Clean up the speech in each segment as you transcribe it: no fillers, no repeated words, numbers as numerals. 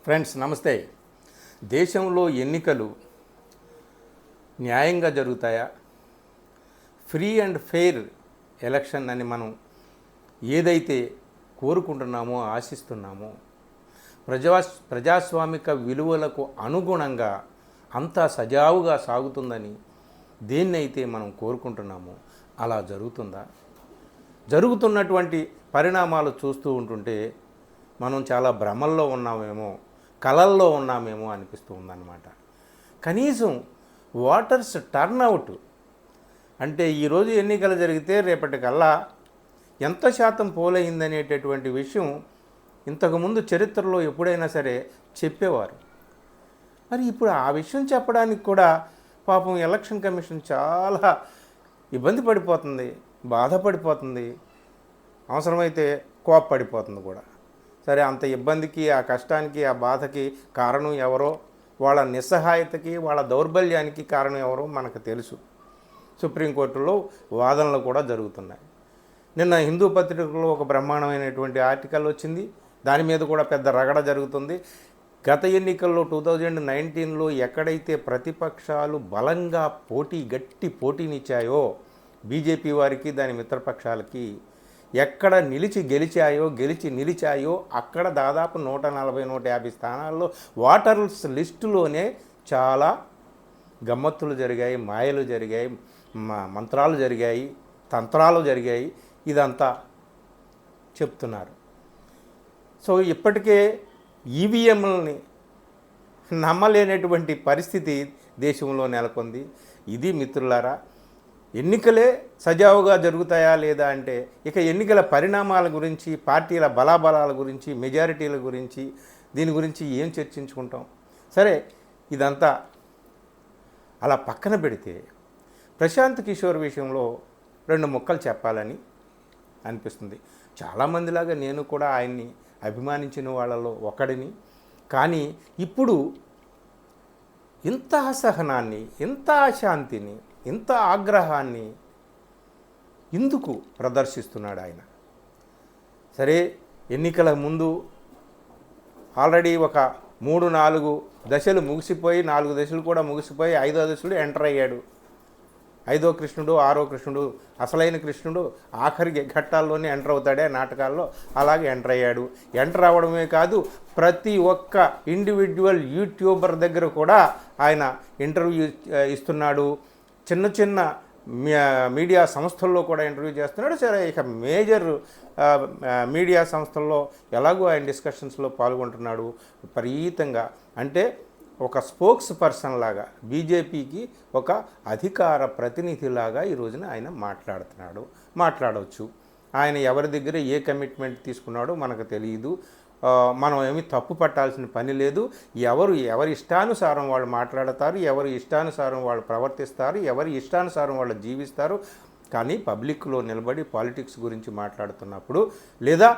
Friends నమస్తే. దేశంలో ఎన్నికలు న్యాయంగా జరుగుతాయా? ఫ్రీ అండ్ ఫెయిర్ ఎలక్షన్ అని మనం ఏదైతే కోరుకుంటున్నామో, ఆశిస్తున్నామో, ప్రజాస్వామిక విలువలకు అనుగుణంగా అంతా సజావుగా సాగుతుందని దేన్నైతే మనం కోరుకుంటున్నామో అలా జరుగుతుందా? జరుగుతున్నటువంటి పరిణామాలు చూస్తూ ఉంటుంటే మనం చాలా భ్రమల్లో ఉన్నామేమో, కలల్లో ఉన్నామేమో అనిపిస్తూ ఉందన్నమాట. కనీసం ఓటర్స్ టర్న్అవుట్ అంటే ఈరోజు ఎన్నికలు జరిగితే రేపటికల్లా ఎంత శాతం పోలైందనేటటువంటి విషయం ఇంతకుముందు చరిత్రలో ఎప్పుడైనా సరే చెప్పేవారు. మరి ఇప్పుడు ఆ విషయం చెప్పడానికి కూడా పాపం ఎలక్షన్ కమిషన్ చాలా ఇబ్బంది పడిపోతుంది, బాధపడిపోతుంది, అవసరమైతే కోప్పడిపోతుంది కూడా. సరే, అంత ఇబ్బందికి, ఆ కష్టానికి, ఆ బాధకి కారణం ఎవరో, వాళ్ళ నిస్సహాయతకి, వాళ్ళ దౌర్బల్యానికి కారణం ఎవరో మనకు తెలుసు. సుప్రీంకోర్టులో వాదనలు కూడా జరుగుతున్నాయి. నిన్న హిందూ పత్రికలో ఒక బ్రహ్మాండమైనటువంటి ఆర్టికల్ వచ్చింది. దాని మీద కూడా పెద్ద రగడ జరుగుతుంది. గత ఎన్నికల్లో 2019లో ఎక్కడైతే ప్రతిపక్షాలు బలంగా గట్టి పోటీనిచ్చాయో బీజేపీ వారికి, దాని మిత్రపక్షాలకి, ఎక్కడ గెలిచి నిలిచాయో అక్కడ దాదాపు 140-150 స్థానాల్లో ఓటర్స్ లిస్టులోనే చాలా గమ్మత్తులు జరిగాయి, మాయలు జరిగాయి, మంత్రాలు జరిగాయి, తంత్రాలు జరిగాయి. ఇదంతా చెప్తున్నారు. సో ఇప్పటికే ఈవీఎంలని నమ్మలేనటువంటి పరిస్థితి దేశంలో నెలకొంది. ఇది మిత్రులారా, ఎన్నికలే సజావుగా జరుగుతాయా లేదా అంటే ఇక ఎన్నికల పరిణామాల గురించి, పార్టీల బలాబలాల గురించి, మెజారిటీల గురించి, దీని గురించి ఏం చర్చించుకుంటాం? సరే, ఇదంతా అలా పక్కన పెడితే ప్రశాంత్ కిషోర్ విషయంలో 2 ముక్కలు చెప్పాలని అనిపిస్తుంది. చాలామందిలాగా నేను కూడా ఆయన్ని అభిమానించిన వాళ్ళలో ఒకడిని. కానీ ఇప్పుడు ఇంత అసహనాన్ని, ఇంత అశాంతిని, ఇంత ఆగ్రహాన్ని ఎందుకు ప్రదర్శిస్తున్నాడు ఆయన? సరే, ఎన్నికల ముందు ఆల్రెడీ ఒక 3-4 దశలు ముగిసిపోయి, 4 దశలు కూడా ముగిసిపోయి 5వ దశలో ఎంటర్ అయ్యాడు. 5వ కృష్ణుడు, 6వ కృష్ణుడు, అసలైన కృష్ణుడు ఆఖరి ఘట్టాల్లోనే ఎంటర్ అవుతాడే నాటకాల్లో, అలాగే ఎంటర్ అయ్యాడు. ఎంటర్ అవ్వడమే కాదు, ప్రతి ఒక్క ఇండివిజువల్ యూట్యూబర్ దగ్గర కూడా ఆయన ఇంటర్వ్యూ ఇస్తున్నాడు. చిన్న మీడియా సంస్థల్లో కూడా ఇంటర్వ్యూ చేస్తున్నాడు. సరే, ఇక మేజర్ మీడియా సంస్థల్లో ఎలాగో ఆయన డిస్కషన్స్లో పాల్గొంటున్నాడు విపరీతంగా. అంటే ఒక స్పోక్స్ పర్సన్ లాగా, బీజేపీకి ఒక అధికార ప్రతినిధిలాగా ఈ రోజున ఆయన మాట్లాడవచ్చు. ఆయన ఎవరి దగ్గర ఏ కమిట్మెంట్ తీసుకున్నాడో మనకు తెలియదు. మనం ఏమీ తప్పు పట్టాల్సిన పని లేదు. ఎవరి ఇష్టానుసారం వాళ్ళు మాట్లాడతారు, ఎవరి ఇష్టానుసారం వాళ్ళు ప్రవర్తిస్తారు, ఎవరి ఇష్టానుసారం వాళ్ళు జీవిస్తారు. కానీ పబ్లిక్లో నిలబడి పాలిటిక్స్ గురించి మాట్లాడుతున్నప్పుడు, లేదా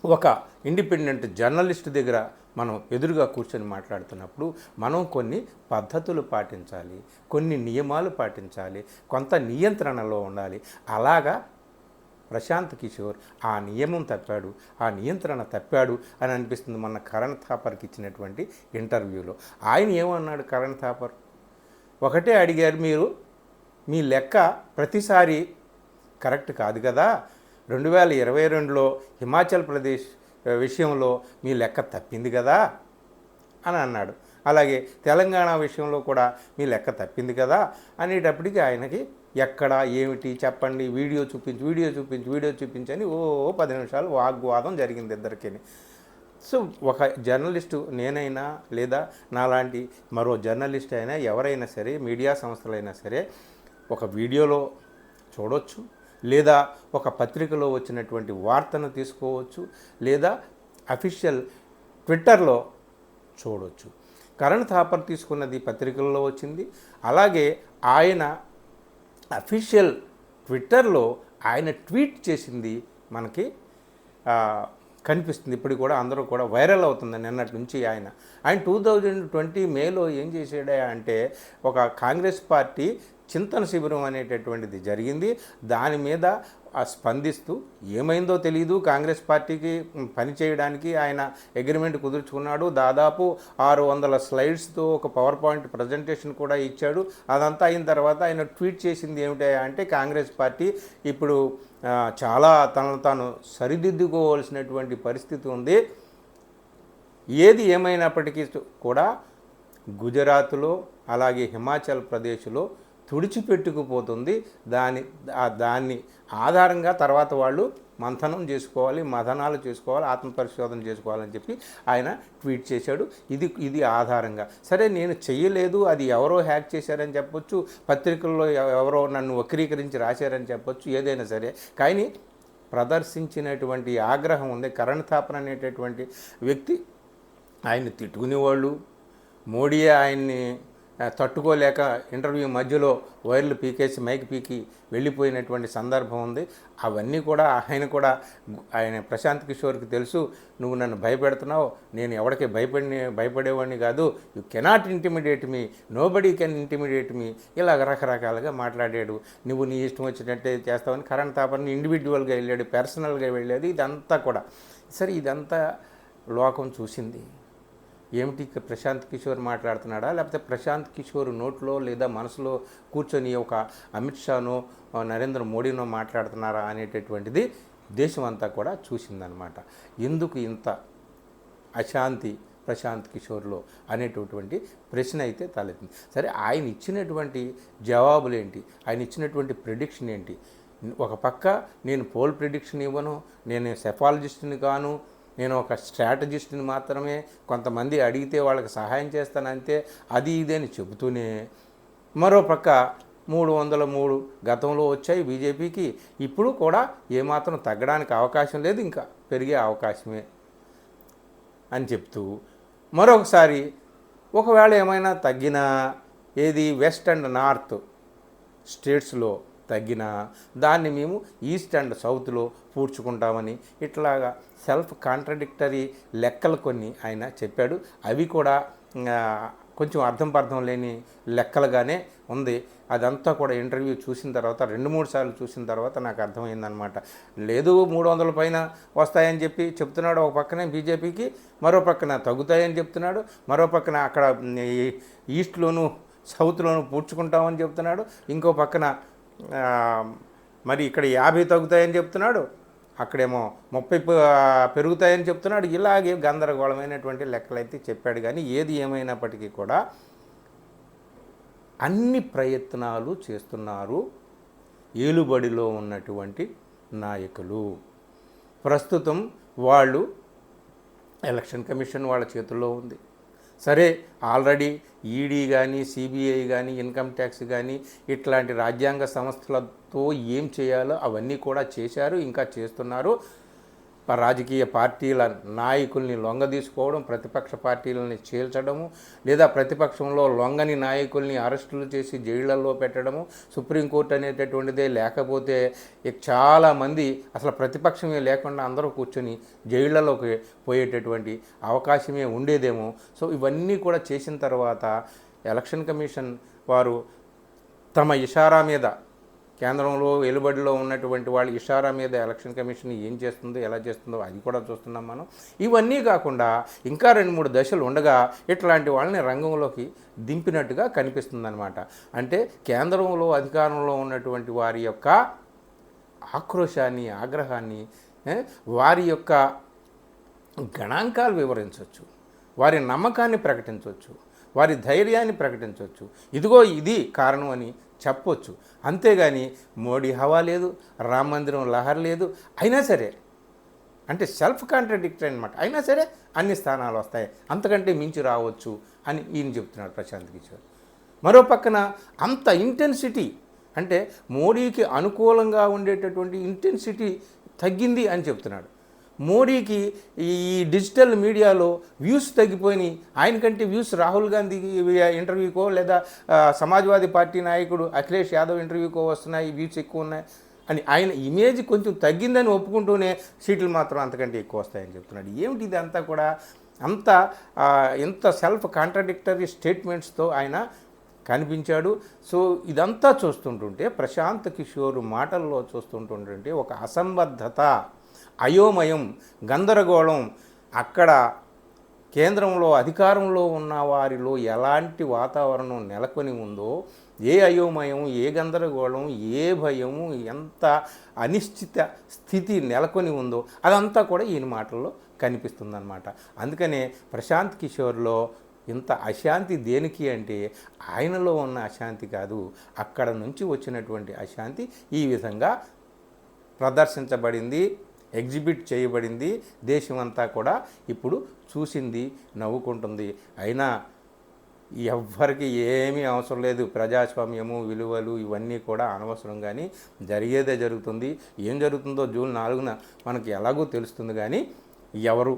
ఒక ఇండిపెండెంట్ జర్నలిస్ట్ దగ్గర మనం ఎదురుగా కూర్చొని మాట్లాడుతున్నప్పుడు మనం కొన్ని పద్ధతులు పాటించాలి, కొన్ని నియమాలు పాటించాలి, కొంత నియంత్రణలో ఉండాలి. అలాగా ప్రశాంత్ కిషోర్ ఆ నియమం తప్పాడు, ఆ నియంత్రణ తప్పాడు అని అనిపిస్తుంది. మొన్న కరణ్ థాపర్కి ఇచ్చినటువంటి ఇంటర్వ్యూలో ఆయన ఏమన్నాడు? కరణ్ థాపర్ ఒకటే అడిగారు, మీరు మీ లెక్క ప్రతిసారి కరెక్ట్ కాదు కదా, 2022లో హిమాచల్ ప్రదేశ్ విషయంలో మీ లెక్క తప్పింది కదా అని అన్నాడు. అలాగే తెలంగాణ విషయంలో కూడా మీ లెక్క తప్పింది కదా అనేటప్పటికీ ఆయనకి ఎక్కడ ఏమిటి చెప్పండి, వీడియో చూపించి అని 10 నిమిషాలు వాగ్వాదం జరిగింది ఇద్దరికి. సో ఒక జర్నలిస్టు, నేనైనా లేదా నాలాంటి మరో జర్నలిస్ట్ అయినా, ఎవరైనా సరే, మీడియా సంస్థలైనా సరే, ఒక వీడియోలో చూడవచ్చు, లేదా ఒక పత్రికలో వచ్చినటువంటి వార్తను తీసుకోవచ్చు, లేదా అఫీషియల్ ట్విట్టర్లో చూడవచ్చు. కరణ్ థాపర్ తీసుకున్నది పత్రికల్లో వచ్చింది. అలాగే ఆయన అఫీషియల్ ట్విట్టర్లో ఆయన ట్వీట్ చేసింది మనకి కనిపిస్తుంది. ఇప్పుడు కూడా అందరూ కూడా వైరల్ అవుతుంది నిన్నటి నుంచి. ఆయన 2020 మేలో ఏం చేశాడా అంటే, ఒక కాంగ్రెస్ పార్టీ చింతన శిబిరం అనేటటువంటిది జరిగింది. దాని మీద స్పందిస్తూ ఏమైందో తెలియదు, కాంగ్రెస్ పార్టీకి పనిచేయడానికి ఆయన అగ్రిమెంట్ కుదుర్చుకున్నాడు. దాదాపు 600 స్లైడ్స్తో ఒక పవర్ పాయింట్ ప్రజెంటేషన్ కూడా ఇచ్చాడు. అదంతా అయిన తర్వాత ఆయన ట్వీట్ చేసింది ఏమిటా అంటే, కాంగ్రెస్ పార్టీ ఇప్పుడు చాలా తనను తాను సరిదిద్దుకోవాల్సినటువంటి పరిస్థితి ఉంది. ఏది ఏమైనప్పటికీ కూడా గుజరాత్లో అలాగే హిమాచల్ ప్రదేశ్లో తుడిచిపెట్టుకుపోతుంది. దాన్ని ఆధారంగా తర్వాత వాళ్ళు మంథనం చేసుకోవాలి, మథనాలు చేసుకోవాలి, ఆత్మపరిశోధన చేసుకోవాలని చెప్పి ఆయన ట్వీట్ చేశాడు. ఇది ఆధారంగా సరే నేను చెయ్యలేదు, అది ఎవరో హ్యాక్ చేశారని చెప్పొచ్చు, పత్రికల్లో ఎవరో నన్ను వక్రీకరించి రాశారని చెప్పొచ్చు, ఏదైనా సరే. కానీ ప్రదర్శించినటువంటి ఆగ్రహం ఉంది. కరణ్ థాపర్ అనేటటువంటి వ్యక్తి ఆయన్ని తిట్టుకునేవాళ్ళు, మోడీయే ఆయన్ని తట్టుకోలేక ఇంటర్వ్యూ మధ్యలో వైర్లు పీకేసి మైక్ పీకి వెళ్ళిపోయినటువంటి సందర్భం ఉంది. అవన్నీ కూడా ఆయన ప్రశాంత్ కిషోర్కి తెలుసు, నువ్వు నన్ను భయపెడుతున్నావు, నేను ఎవరికి భయపడేవాడిని కాదు, you cannot intimidate me, nobody can intimidate me, ఇలా రకరకాలుగా మాట్లాడాడు. నువ్వు నీ ఇష్టం వచ్చినట్టే చేస్తావని కరణ్ థాపర్ని ఇండివిజువల్గా వెళ్ళాడు, పర్సనల్గా వెళ్ళాడు. ఇదంతా కూడా సరే, ఇదంతా లోకం చూసింది. ఏమిటి ప్రశాంత్ కిషోర్ మాట్లాడుతున్నాడా, లేకపోతే ప్రశాంత్ కిషోర్ నోట్లో లేదా మనసులో కూర్చొని ఒక అమిత్ షానో నరేంద్ర మోడీనో మాట్లాడుతున్నారా అనేటటువంటిది దేశం అంతా కూడా చూసిందనమాట. ఎందుకు ఇంత అశాంతి ప్రశాంత్ కిషోర్లో అనేటటువంటి ప్రశ్న అయితే తలెత్తింది. సరే, ఆయన ఇచ్చినటువంటి జవాబులు ఏంటి, ఆయన ఇచ్చినటువంటి ప్రిడిక్షన్ ఏంటి? ఒక పక్క నేను పోల్ ప్రిడిక్షన్ ఇవ్వను, నేను సెఫాలజిస్ట్ని కాను, నేను ఒక స్ట్రాటజిస్ట్ని మాత్రమే, కొంతమంది అడిగితే వాళ్ళకి సహాయం చేస్తానంతే, అది ఇదే అని చెబుతూనే మరోపక్క 303 గతంలో వచ్చాయి బీజేపీకి, ఇప్పుడు కూడా ఏమాత్రం తగ్గడానికి అవకాశం లేదు, ఇంకా పెరిగే అవకాశమే అని చెప్తూ మరొకసారి ఒకవేళ ఏమైనా తగ్గినా ఏది వెస్ట్ అండ్ నార్త్ స్టేట్స్లో తగ్గినా దాన్ని మేము ఈస్ట్ అండ్ సౌత్లో పూడ్చుకుంటామని ఇట్లాగా సెల్ఫ్ కాంట్రడిక్టరీ లెక్కలు కొన్ని ఆయన చెప్పాడు. అవి కూడా కొంచెం అర్థం లేని లెక్కలుగానే ఉంది. అదంతా కూడా ఇంటర్వ్యూ చూసిన తర్వాత 2-3 సార్లు చూసిన తర్వాత నాకు అర్థమైందనమాట. లేదు 300 పైన వస్తాయని చెప్పి చెప్తున్నాడు ఒక పక్కనే బీజేపీకి, మరో పక్కన తగ్గుతాయని చెప్తున్నాడు, మరో పక్కన అక్కడ ఈస్ట్లోను సౌత్లోను పూడ్చుకుంటామని చెప్తున్నాడు, ఇంకో పక్కన మరి ఇక్కడ 50 తగ్గుతాయని చెప్తున్నాడు, అక్కడేమో 30 పెరుగుతాయని చెప్తున్నాడు. ఇలాగే గందరగోళమైనటువంటి లెక్కలైతే చెప్పాడు. కానీ ఏది ఏమైనప్పటికీ కూడా అన్ని ప్రయత్నాలు చేస్తున్నారు ఏలుబడిలో ఉన్నటువంటి నాయకులు. ప్రస్తుతం వాళ్ళు ఎలక్షన్ కమిషన్ వాళ్ళ చేతుల్లో ఉంది. సరే, ఆల్రెడీ ఈడీ కానీ సిబిఐ కానీ ఇన్కమ్ ట్యాక్స్ కానీ ఇట్లాంటి రాజ్యాంగ సంస్థలతో ఏం చేయాలో అవన్నీ కూడా చేశారు, ఇంకా చేస్తున్నారు. రాజకీయ పార్టీల నాయకుల్ని లొంగదీసుకోవడం, ప్రతిపక్ష పార్టీలని చీల్చడము, లేదా ప్రతిపక్షంలో లొంగని నాయకుల్ని అరెస్టులు చేసి జైళ్లలో పెట్టడము, సుప్రీంకోర్టు అనేటటువంటిదే లేకపోతే చాలామంది అసలు ప్రతిపక్షమే లేకుండా అందరూ కూర్చొని జైళ్లలోకి పోయేటటువంటి అవకాశమే ఉండేదేమో. సో ఇవన్నీ కూడా చేసిన తర్వాత ఎలక్షన్ కమిషన్ వారు తమ ఇషారా మీద, కేంద్రంలో వెలుబడిలో ఉన్నటువంటి వాళ్ళ ఇషారా మీద ఎలక్షన్ కమిషన్ ఏం చేస్తుందో ఎలా చేస్తుందో అది కూడా చూస్తున్నాం మనం. ఇవన్నీ కాకుండా ఇంకా 2-3 దశలు ఉండగా ఇట్లాంటి వాళ్ళని రంగంలోకి దింపినట్టుగా కనిపిస్తుందన్నమాట. అంటే కేంద్రంలో అధికారంలో ఉన్నటువంటి వారి యొక్క ఆక్రోశాన్ని, ఆగ్రహాన్ని, వారి యొక్క గణాంకాలు వివరించవచ్చు, వారి నమ్మకాన్ని ప్రకటించవచ్చు, వారి ధైర్యాన్ని ప్రకటించవచ్చు, ఇదిగో ఇది కారణం అని చెప్పొచ్చు. అంతేగాని మోడీ హవా లేదు, రామ మందిరం లహర్ లేదు, అయినా సరే అంటే సెల్ఫ్ కాంట్రడిక్టరీ అనమాట. అయినా సరే అన్ని స్థానాలు వస్తాయి, అంతకంటే మించి రావచ్చు అని ఈయన చెప్తున్నాడు ప్రశాంత్ కిషోర్. మరో పక్కన అంత ఇంటెన్సిటీ, అంటే మోడీకి అనుకూలంగా ఉండేటటువంటి ఇంటెన్సిటీ తగ్గింది అని చెప్తున్నాడు. మోడీకి ఈ డిజిటల్ మీడియాలో వ్యూస్ తగ్గిపోయినాయి, ఆయనకంటే వ్యూస్ రాహుల్ గాంధీ ఇంటర్వ్యూకో లేదా సమాజ్వాదీ పార్టీ నాయకుడు అఖిలేష్ యాదవ్ ఇంటర్వ్యూకో వస్తున్నాయి, వ్యూస్ ఎక్కువ ఉన్నాయి అని ఆయన ఇమేజ్ కొంచెం తగ్గిందని ఒప్పుకుంటూనే సీట్లు మాత్రం అంతకంటే ఎక్కువ వస్తాయని చెప్తున్నాడు. ఏమిటి ఇదంతా కూడా? ఇంత సెల్ఫ్ కాంట్రడిక్టరీ స్టేట్మెంట్స్తో ఆయన కనిపించాడు. సో ఇదంతా చూస్తుంటుంటే ప్రశాంత్ కిషోర్ మాటల్లో చూస్తుంటుంటే ఒక అసంబద్ధత, అయోమయం, గందరగోళం అక్కడ కేంద్రంలో అధికారంలో ఉన్న వారిలో ఎలాంటి వాతావరణం నెలకొని ఉందో, ఏ అయోమయం, ఏ గందరగోళం, ఏ భయము, ఎంత అనిశ్చిత స్థితి నెలకొని ఉందో అదంతా కూడా ఈయన మాటల్లో కనిపిస్తుందన్నమాట. అందుకనే ప్రశాంత్ కిషోర్లో ఇంత అశాంతి దేనికి అంటే ఆయనలో ఉన్న అశాంతి కాదు, అక్కడ నుంచి వచ్చినటువంటి అశాంతి ఈ విధంగా ప్రదర్శించబడింది, ఎగ్జిబిట్ చేయబడింది. దేశమంతా కూడా ఇప్పుడు చూసింది, నవ్వుకుంటుంది. అయినా ఎవ్వరికి ఏమీ అవసరం లేదు. ప్రజాస్వామ్యము, విలువలు ఇవన్నీ కూడా అనవసరం. కానీ జరిగేదే జరుగుతుంది. ఏం జరుగుతుందో జూన్ 4న మనకి ఎలాగో తెలుస్తుంది. కానీ ఎవరు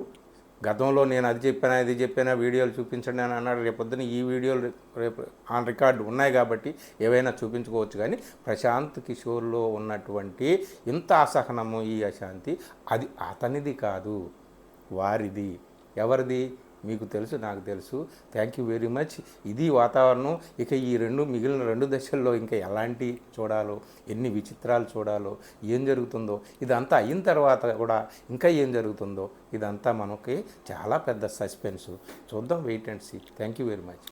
గతంలో నేను అది చెప్పానా ఇది చెప్పానా వీడియోలు చూపించండి అని అన్నాడు. రేపొద్దున ఈ వీడియోలు రేపు ఆన్ రికార్డు ఉన్నాయి కాబట్టి ఏవైనా చూపించుకోవచ్చు. కానీ ప్రశాంత్ కిషోర్లో ఉన్నటువంటి ఇంత అసహనము, ఈ అశాంతి అది అతనిది కాదు, వారిది. ఎవరిది మీకు తెలుసు, నాకు తెలుసు. Thank you very much. ఇది వాతావరణం. ఇక ఈ మిగిలిన 2 దశల్లో ఇంకా ఎలాంటి చూడాలో, ఎన్ని విచిత్రాలు చూడాలో, ఏం జరుగుతుందో ఇదంతా అయిన తర్వాత కూడా ఇంకా ఏం జరుగుతుందో ఇదంతా మనకి చాలా పెద్ద సస్పెన్స్. చూద్దాం, wait and see. Thank you very much.